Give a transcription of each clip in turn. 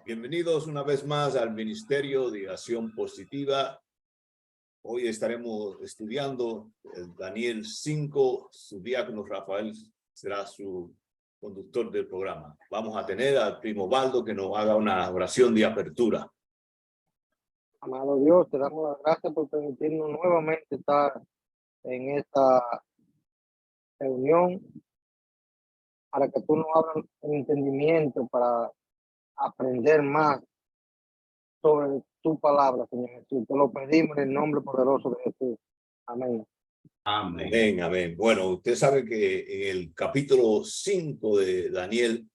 Bienvenidos una vez más al Ministerio de Acción Positiva. Hoy estaremos estudiando Daniel 5. Su diácono Rafael será su conductor del programa. Vamos a tener al primo Baldo que nos haga una oración de apertura. Amado Dios, te damos las gracias por permitirnos nuevamente estar en esta reunión para que tú nos abras el entendimiento para aprender más sobre tu palabra, Señor Jesús. Te lo pedimos en el nombre poderoso de Jesús. Amén. Amén, amén. Bueno, usted sabe que en el capítulo 5 de Daniel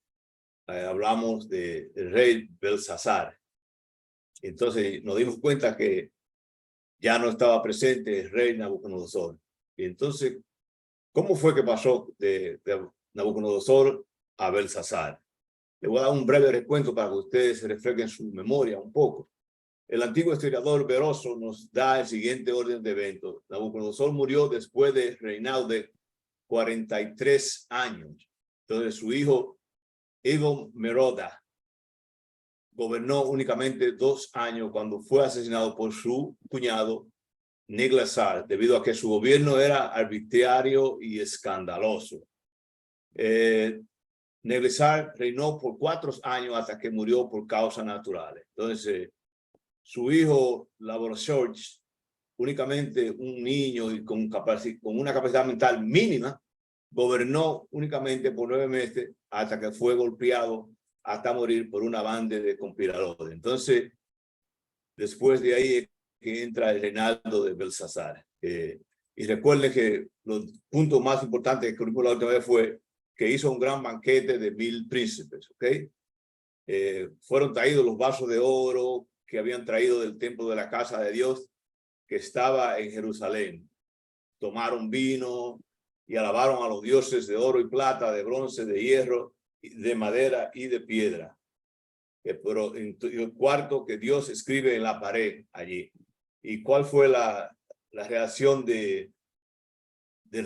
hablamos del rey Belsasar. Entonces nos dimos cuenta que ya no estaba presente el rey Nabucodonosor. Y entonces, ¿cómo fue que pasó de Nabucodonosor a Belsasar? Le voy a dar un breve recuento para que ustedes se refresquen su memoria un poco. El antiguo historiador Veroso nos da el siguiente orden de eventos. Nabucodonosor murió después de reinado de 43 años. Entonces su hijo Egon Meroda gobernó únicamente 2 años cuando fue asesinado por su cuñado Niglasar, debido a que su gobierno era arbitrario y escandaloso. Niglasar reinó por 4 años hasta que murió por causas naturales. Entonces, su hijo Laborosor, únicamente un niño y con una capacidad mental mínima, gobernó únicamente por 9 meses hasta que fue golpeado hasta morir por una banda de conspiradores. Entonces, después de ahí que entra el reinado de Belsasar. Y recuerden que los puntos más importantes que vimos la última vez fue que hizo un gran banquete de 1000 príncipes, ¿ok? Fueron traídos los vasos de oro que habían traído del templo de la casa de Dios que estaba en Jerusalén. Tomaron vino y alabaron a los dioses de oro y plata, de bronce, de hierro, de madera y de piedra. Pero en el cuarto que Dios escribe en la pared allí. ¿Y cuál fue la reacción del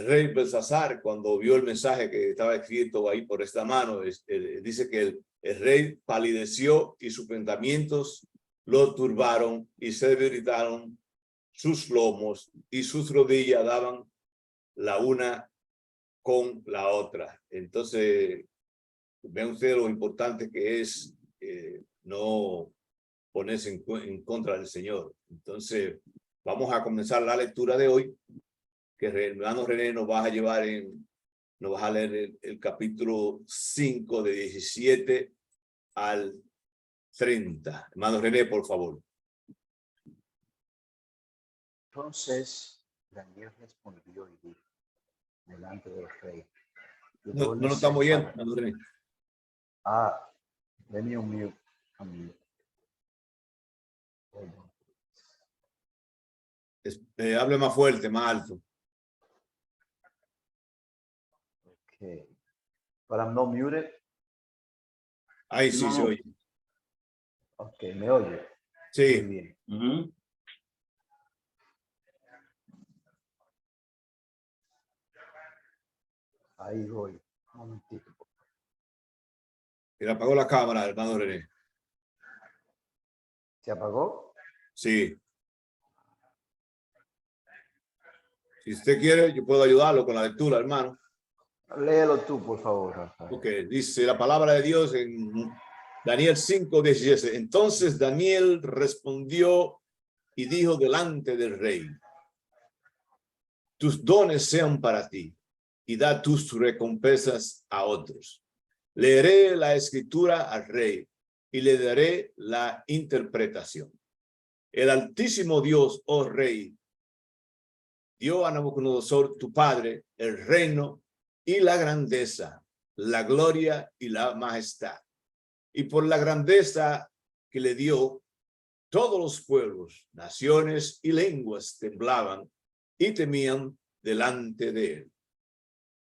rey Belsasar cuando vio el mensaje que estaba escrito ahí por esta mano? Dice que el rey palideció y sus pensamientos lo turbaron y se debilitaron sus lomos y sus rodillas daban la una con la otra. Entonces, vean ustedes lo importante que es no ponerse en contra del Señor. Entonces, vamos a comenzar la lectura de hoy, que el hermano René nos va a llevar nos va a leer el capítulo 5 de 17 al 30. Hermano René, por favor. Entonces Daniel respondió y dijo delante del rey. No lo estamos oyendo, hermano René. Denme un mute a mí. Hable más fuerte, más alto. Okay. But I'm not muted. Ahí sí se oye. Ok, ¿me oye? Sí. Muy bien. Ahí voy. Un momentito. Y le apagó la cámara, hermano René. ¿Se apagó? Sí. Si usted quiere, yo puedo ayudarlo con la lectura, hermano. Léelo tú, por favor, Rafael. Ok, dice la palabra de Dios en Daniel 5:17. Entonces Daniel respondió y dijo delante del rey: tus dones sean para ti y da tus recompensas a otros. Leeré la escritura al rey y le daré la interpretación. El Altísimo Dios, oh rey, dio a Nabucodonosor, tu padre, el reino y la grandeza, la gloria y la majestad. Y por la grandeza que le dio, todos los pueblos, naciones y lenguas temblaban y temían delante de él.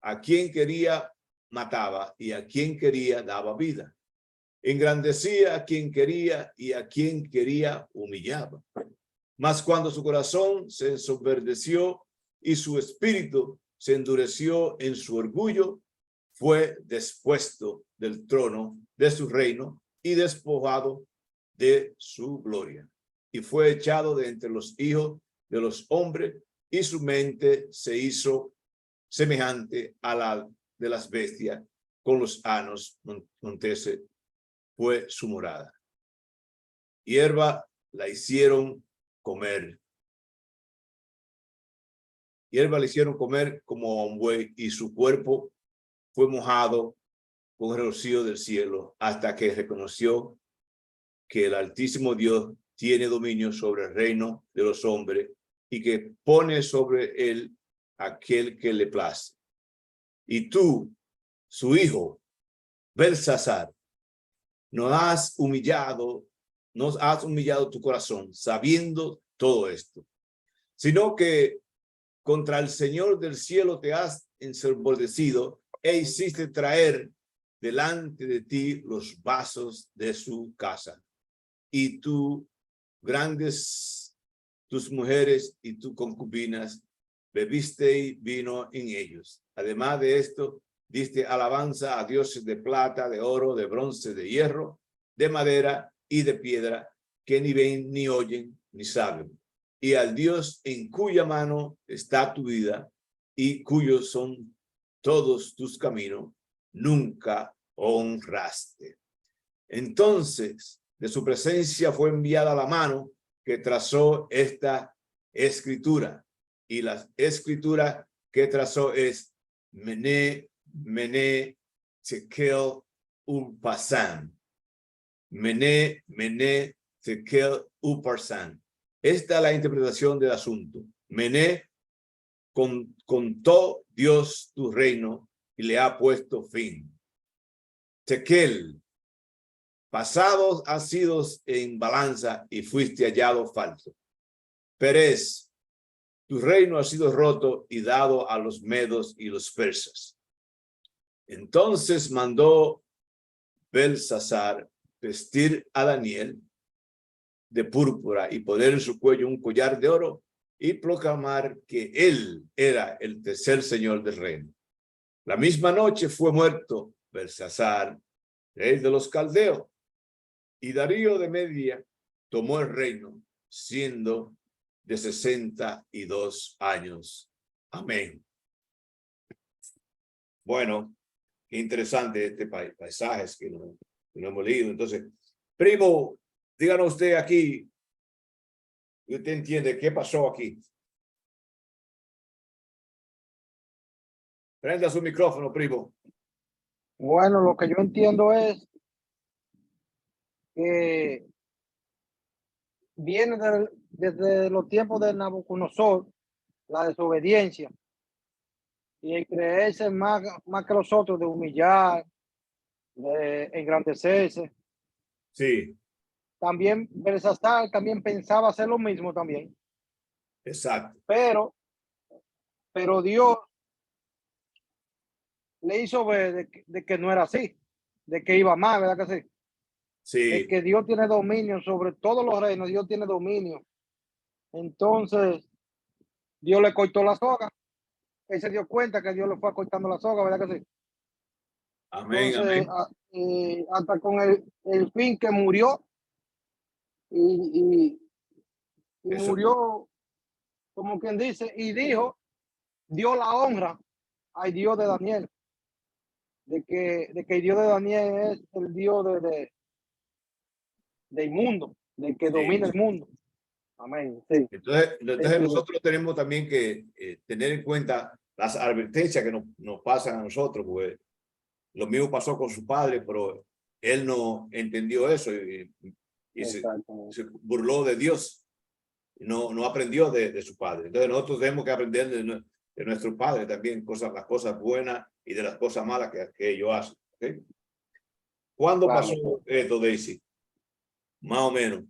A quien quería mataba y a quien quería daba vida. Engrandecía a quien quería y a quien quería humillaba. Mas cuando su corazón se ensoberbeció y su espíritu se endureció en su orgullo, fue dispuesto del trono de su reino y despojado de su gloria. Y fue echado de entre los hijos de los hombres, y su mente se hizo semejante a la de las bestias, con los anos monteses fue su morada. Hierba la hicieron comer. Hierba le hicieron comer como a un buey, y su cuerpo fue mojado con el rocío del cielo, hasta que reconoció que el Altísimo Dios tiene dominio sobre el reino de los hombres, y que pone sobre él aquel que le place. Y tú, su hijo, Belsasar, nos has humillado tu corazón, sabiendo todo esto, sino que contra el Señor del cielo te has ensoberbecido e hiciste traer delante de ti los vasos de su casa, y tus mujeres y tus concubinas bebiste vino en ellos. Además de esto, diste alabanza a dioses de plata, de oro, de bronce, de hierro, de madera y de piedra, que ni ven, ni oyen, ni saben. Y al Dios en cuya mano está tu vida y cuyos son todos tus caminos, nunca honraste. Entonces, de su presencia fue enviada la mano que trazó esta escritura. Y la escritura que trazó es Mené, Mené, Tekel, Upharsin. Mené, Mené, Tekel, Upharsin. Esta es la interpretación del asunto. Mené, contó Dios tu reino y le ha puesto fin. Tekel, pasados has sido en balanza y fuiste hallado falso. Perez, tu reino ha sido roto y dado a los medos y los persas. Entonces mandó Belsasar vestir a Daniel de púrpura y poner en su cuello un collar de oro y proclamar que él era el tercer señor del reino. La misma noche fue muerto Belsasar, rey de los caldeos, y Darío de Media tomó el reino, siendo de 62 años. Amén. Bueno, qué interesante este paisaje que no hemos leído. Entonces, primo, díganos usted aquí, usted entiende qué pasó aquí. Prenda su micrófono, primo. Bueno, lo que yo entiendo es que viene desde los tiempos de Nabucodonosor, la desobediencia, y el creerse más que los otros, de humillar, de engrandecerse. Sí. También Belsasar también pensaba hacer lo mismo también. Exacto. Pero Dios le hizo ver de que no era así, de que iba mal, ¿verdad que sí? Sí. De que Dios tiene dominio sobre todos los reinos, Dios tiene dominio. Entonces, Dios le cortó la soga. Él se dio cuenta que Dios le fue cortando la soga, ¿verdad que sí? Amén, Entonces, amén. hasta con el fin que murió, y murió, como quien dice, y dijo, dio la honra al Dios de Daniel, de que el Dios de Daniel es el Dios del mundo, del que domina el mundo. Amén. Sí. Entonces nosotros tenemos también que tener en cuenta las advertencias que nos pasan a nosotros, porque lo mismo pasó con su padre, pero él no entendió eso y se burló de Dios, no aprendió de su padre. Entonces nosotros tenemos que aprender de nuestro padre también, las cosas buenas y de las cosas malas que ellos hacen. ¿Okay? ¿Cuándo pasó esto, Daisy? Más o menos.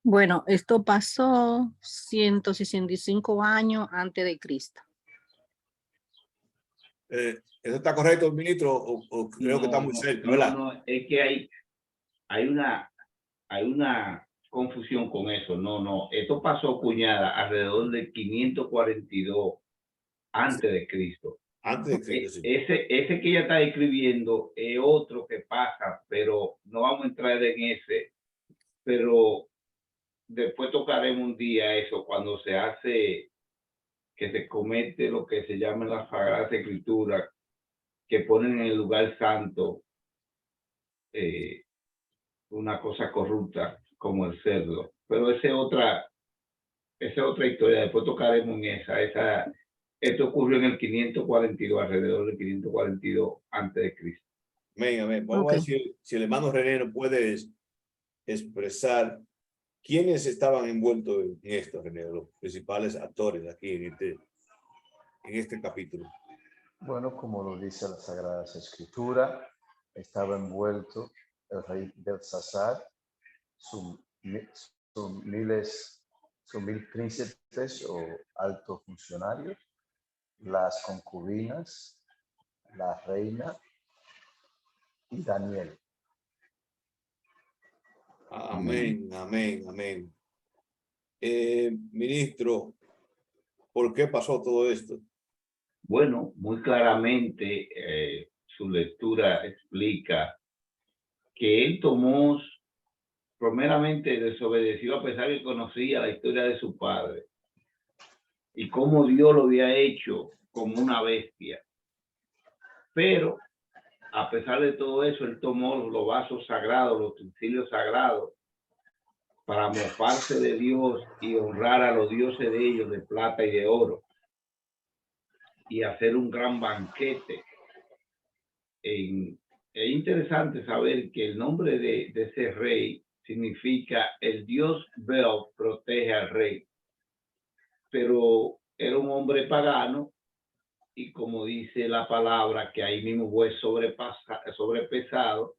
Bueno, esto pasó 165 años antes de Cristo. ¿Eso está correcto, ministro? ¿O creo que está muy cerca, ¿verdad? No, es que hay una confusión con eso. No, esto pasó, cuñada, alrededor de 542 antes de Cristo. Antes de Cristo, sí. Ese que ella está escribiendo es otro que pasa, pero no vamos a entrar en ese. Pero después tocaremos un día eso, cuando se hace, que se comete lo que se llama la Sagrada Escritura, que ponen en el lugar santo una cosa corrupta como el cerdo. Pero esa es otra historia. Después tocaremos en esa. Esto ocurrió en el 542, alrededor del 542 antes de Cristo. Amén, amén. Vamos a ver si el hermano René nos puede expresar quiénes estaban envueltos en esto, René, los principales actores aquí en este capítulo. Bueno, como lo dice la Sagrada Escritura, estaba envuelto el rey Belsasar, sus 1000 príncipes o altos funcionarios, las concubinas, la reina y Daniel. Amén, amén, amén. Ministro, ¿por qué pasó todo esto? Bueno, muy claramente su lectura explica que él tomó, primeramente desobedeció a pesar que conocía la historia de su padre y cómo Dios lo había hecho como una bestia. Pero a pesar de todo eso, él tomó los vasos sagrados, los utensilios sagrados, para mofarse de Dios y honrar a los dioses de ellos de plata y de oro, y hacer un gran banquete. Es interesante saber que el nombre de ese rey significa el dios Bel protege al rey, pero era un hombre pagano y, como dice la palabra, que ahí mismo fue sobrepesado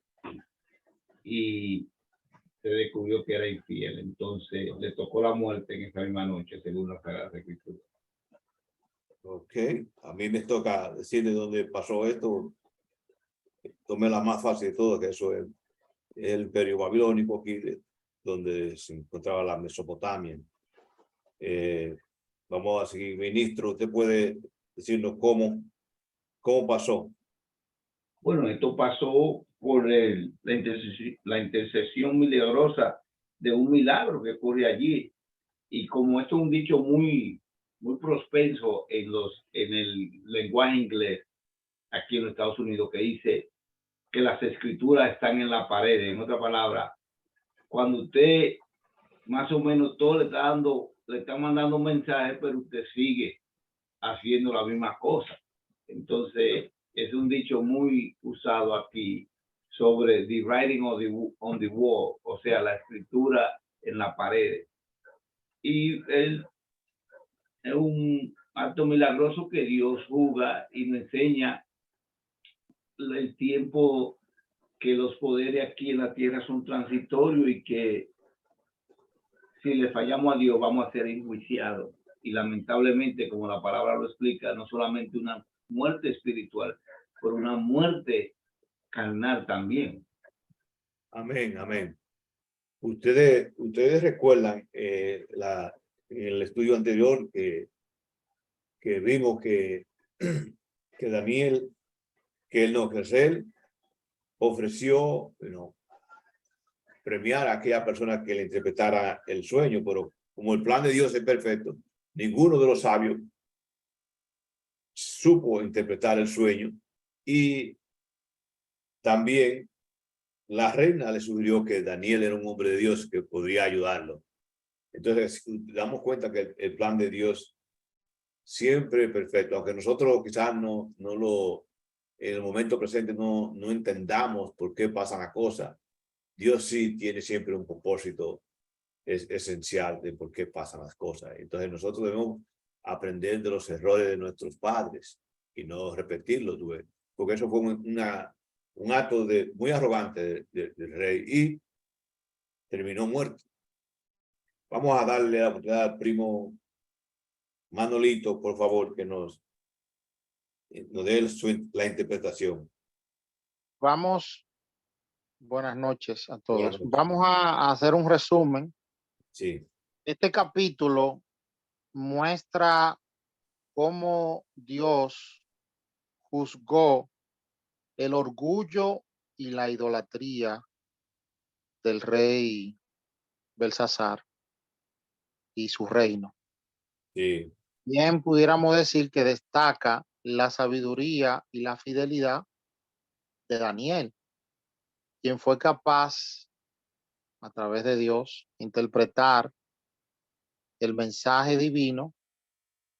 y se descubrió que era infiel. Entonces le tocó la muerte en esa misma noche, según la Sagrada Escritura. Ok, a mí me toca decirle dónde pasó esto. Tomé la más fácil de todo, que eso es el imperio babilónico aquí, donde se encontraba la Mesopotamia. Vamos a seguir, ministro, usted puede decirnos cómo pasó. Bueno, esto pasó por la intercesión milagrosa de un milagro que ocurre allí. Y como esto es un dicho muy propenso en el lenguaje inglés aquí en los Estados Unidos, que dice que las escrituras están en la pared. En otra palabra, cuando usted más o menos todo le está mandando un mensaje, pero usted sigue haciendo la misma cosa. Entonces, es un dicho muy usado aquí sobre the writing on the wall, o sea, la escritura en la pared. Y es un acto milagroso que Dios juzga y nos enseña el tiempo, que los poderes aquí en la tierra son transitorios y que si le fallamos a Dios vamos a ser enjuiciados. Y lamentablemente, como la palabra lo explica, no solamente una muerte espiritual, pero una muerte carnal también. Amén, amén. Ustedes recuerdan en el estudio anterior que vimos que Daniel, que él ofreció premiar a aquella persona que le interpretara el sueño, pero como el plan de Dios es perfecto, ninguno de los sabios supo interpretar el sueño, y también la reina le sugirió que Daniel era un hombre de Dios que podría ayudarlo. Entonces damos cuenta que el plan de Dios siempre es perfecto, aunque nosotros quizás no en el momento presente no entendamos por qué pasan las cosas. Dios sí tiene siempre un propósito esencial de por qué pasan las cosas. Entonces nosotros debemos aprender de los errores de nuestros padres y no repetirlos, porque eso fue un acto muy arrogante del rey y terminó muerto. Vamos a darle la oportunidad al primo Manolito, por favor, que nos dé la interpretación. Vamos, buenas noches a todos. Buenas noches. Vamos a hacer un resumen. Sí. Este capítulo muestra cómo Dios juzgó el orgullo y la idolatría del rey Belsasar y su reino. Sí, Bien pudiéramos decir que destaca la sabiduría y la fidelidad de Daniel, quien fue capaz, a través de Dios, interpretar el mensaje divino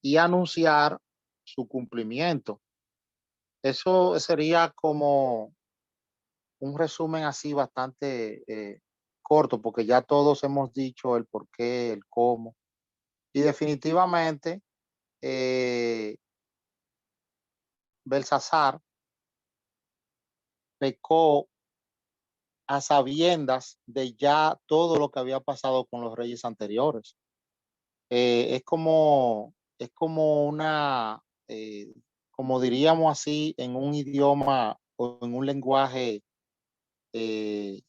y anunciar su cumplimiento. Eso sería como un resumen así bastante corto, porque ya todos hemos dicho el por qué, el cómo. Y definitivamente, Belsasar pecó a sabiendas de ya todo lo que había pasado con los reyes anteriores. Es como una, como diríamos así, en un idioma o en un lenguaje, eh,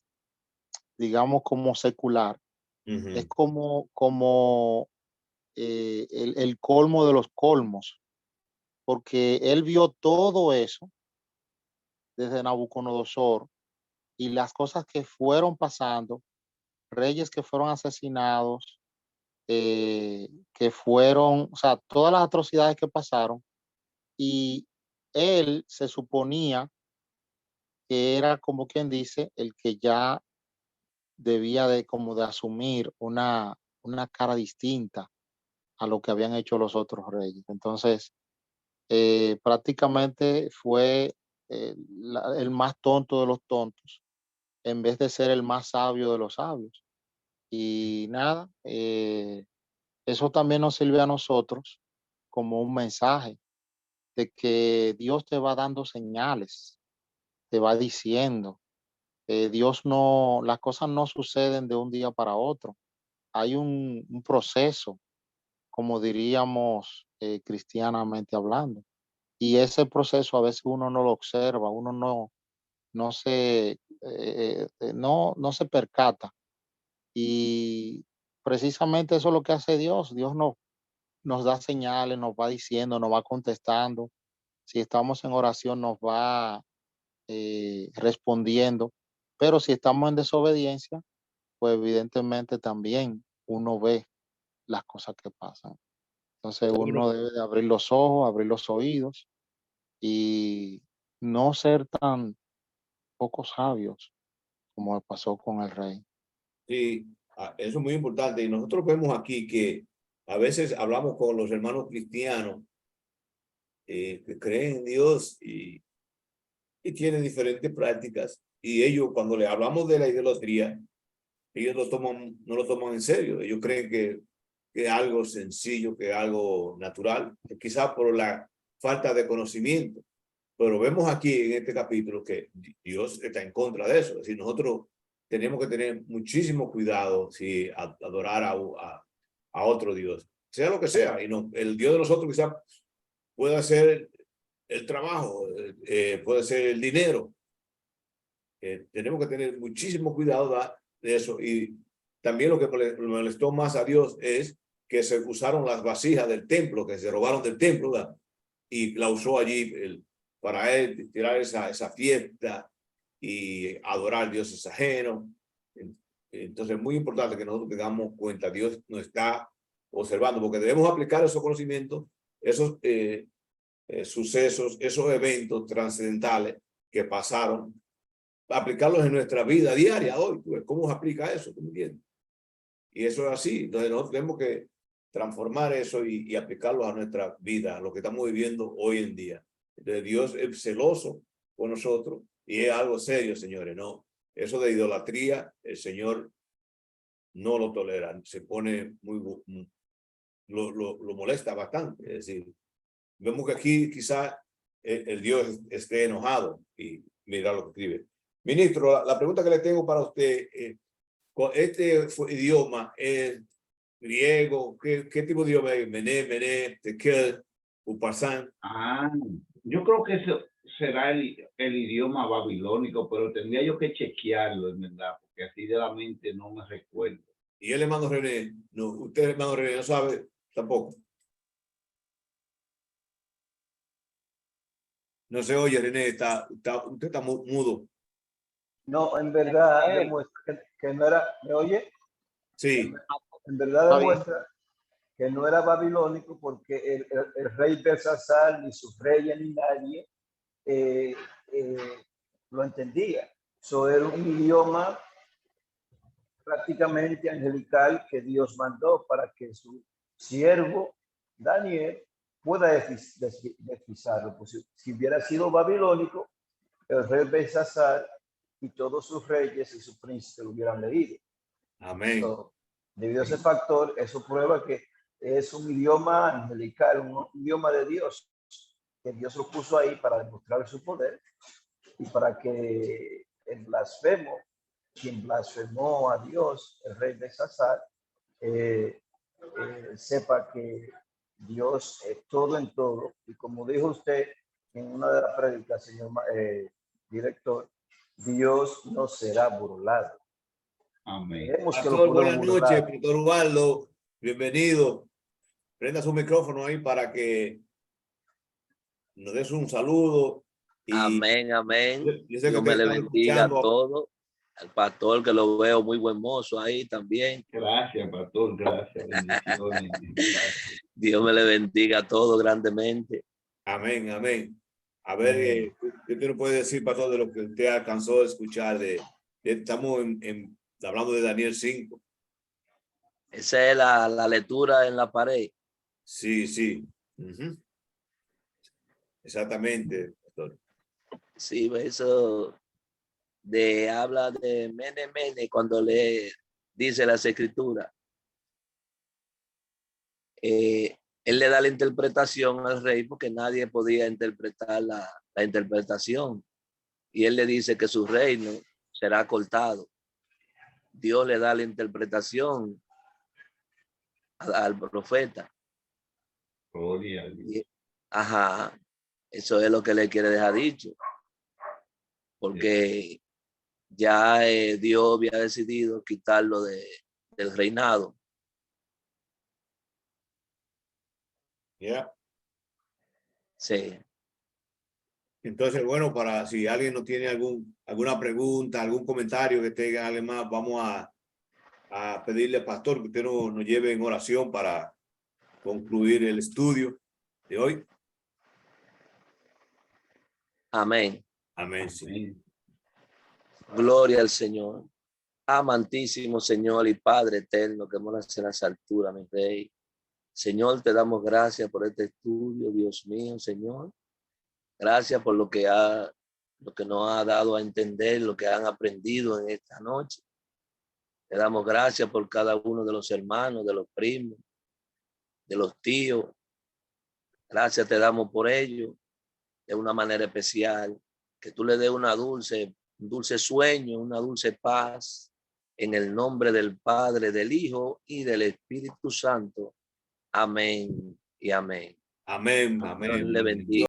digamos, como secular. Es ujú, como el colmo de los colmos, porque él vio todo eso desde Nabucodonosor y las cosas que fueron pasando, reyes que fueron asesinados, que fueron, o sea, todas las atrocidades que pasaron, y él se suponía que era como quien dice el que ya debía de como de asumir una cara distinta a lo que habían hecho los otros reyes. Entonces, prácticamente fue el más tonto de los tontos, en vez de ser el más sabio de los sabios. Y nada, eso también nos sirve a nosotros como un mensaje de que Dios te va dando señales, te va diciendo. Dios no, las cosas no suceden de un día para otro. Hay un proceso, como diríamos cristianamente hablando. Y ese proceso a veces uno no lo observa, uno no se percata. Y precisamente eso es lo que hace Dios. Dios nos da señales, nos va diciendo, nos va contestando. Si estamos en oración, nos va respondiendo. Pero si estamos en desobediencia, pues evidentemente también uno ve las cosas que pasan. Entonces bueno, uno debe de abrir los ojos, abrir los oídos y no ser tan poco sabios como pasó con el rey. sí, eso es muy importante. Y nosotros vemos aquí que a veces hablamos con los hermanos cristianos que creen en Dios y tienen diferentes prácticas. Y ellos, cuando le hablamos de la idolatría, ellos no lo toman en serio. Ellos creen que es algo sencillo, que es algo natural, quizás por la falta de conocimiento. Pero vemos aquí en este capítulo que Dios está en contra de eso. Es decir, nosotros tenemos que tener muchísimo cuidado si adorar a otro Dios, sea lo que sea. Y no, el Dios de nosotros quizás pueda ser el trabajo, puede ser el dinero. Tenemos que tener muchísimo cuidado de eso. Y también lo que molestó más a Dios es que se usaron las vasijas del templo, que se robaron del templo, ¿verdad? Y la usó allí para él tirar esa fiesta y adorar dioses ajenos. Entonces es muy importante que nosotros tengamos cuenta, Dios nos está observando, porque debemos aplicar esos conocimientos, esos sucesos, esos eventos trascendentales que pasaron, aplicarlos en nuestra vida diaria hoy. ¿Cómo se aplica eso? ¿Tú me entiendes? Y eso es así. Entonces nosotros tenemos que transformar eso y aplicarlo a nuestra vida, a lo que estamos viviendo hoy en día. Entonces Dios es celoso con nosotros y es algo serio, señores, ¿no? Eso de idolatría, el Señor no lo tolera, se pone lo molesta bastante. Es decir, vemos que aquí quizá el Dios esté enojado y mira lo que escribe. Ministro, la pregunta que le tengo para usted, este idioma es griego, ¿qué tipo de idioma es? Mené, Tekel, Upasán. Ah, yo creo que eso será el idioma babilónico, pero tendría yo que chequearlo, en verdad, porque así de la mente no me recuerdo. Y el hermano René, no, usted hermano René no sabe tampoco. No se oye, René, usted está mudo. No, en verdad demuestra que no era, ¿me oye? Sí, En verdad Está bien. demuestra que no era babilónico porque el rey Belsasar, ni sus reyes, ni nadie lo entendía. Eso era un idioma prácticamente angelical que Dios mandó para que su siervo Daniel pueda descifrarlo. Pues si hubiera sido babilónico, el rey Belsasar y todos sus reyes y sus príncipes lo hubieran leído. amén. So, debido a ese factor, eso prueba que es un idioma angelical, un idioma de Dios, que Dios lo puso ahí para demostrar su poder y para que el blasfemo, quien blasfemó a Dios, el rey Belsasar, sepa que Dios es todo en todo. Y como dijo usted en una de las prédicas, señor director, Dios no será burlado. Amén. Pastor, buenas noches, Pastor Ubaldo, bienvenido. Prenda su micrófono ahí para que nos des un saludo. Y amén, amén. yo sé que Dios me te le están bendiga a escuchando. todos. Al pastor que lo veo muy buen mozo ahí también. Gracias, pastor. Gracias. Bendiciones. Gracias. Dios me le bendiga a todos grandemente. Amén, amén. A ver, ¿qué nos puede decir, Pastor, de lo que usted alcanzó a escuchar? Estamos hablando de Daniel 5. Esa es la lectura en la pared. Sí, sí. Exactamente, Pastor. Sí, eso habla de Mene cuando le dice las escrituras. Él le da la interpretación al rey porque nadie podía interpretar la interpretación. Y él le dice que su reino será cortado. Dios le da la interpretación al profeta. Gloria a Dios. Ajá, eso es lo que le quiere dejar dicho. Porque ya Dios había decidido quitarlo del reinado. Yeah. Sí. Entonces, bueno, para si alguien no tiene alguna pregunta, algún comentario que tenga alguien más, vamos a pedirle al pastor que usted nos lleve en oración para concluir el estudio de hoy. Amén. Amén. Sí. Amén. Gloria al Señor. Amantísimo Señor y Padre eterno que moras en las alturas, mi Rey. Señor, te damos gracias por este estudio, Dios mío, Señor. Gracias por lo que nos ha dado a entender, lo que han aprendido en esta noche. Te damos gracias por cada uno de los hermanos, de los primos, de los tíos. Gracias te damos por ello de una manera especial. Que tú le des un dulce sueño, una dulce paz. En el nombre del Padre, del Hijo y del Espíritu Santo. Amén y amén. Amén. Dios Amén. le bendiga.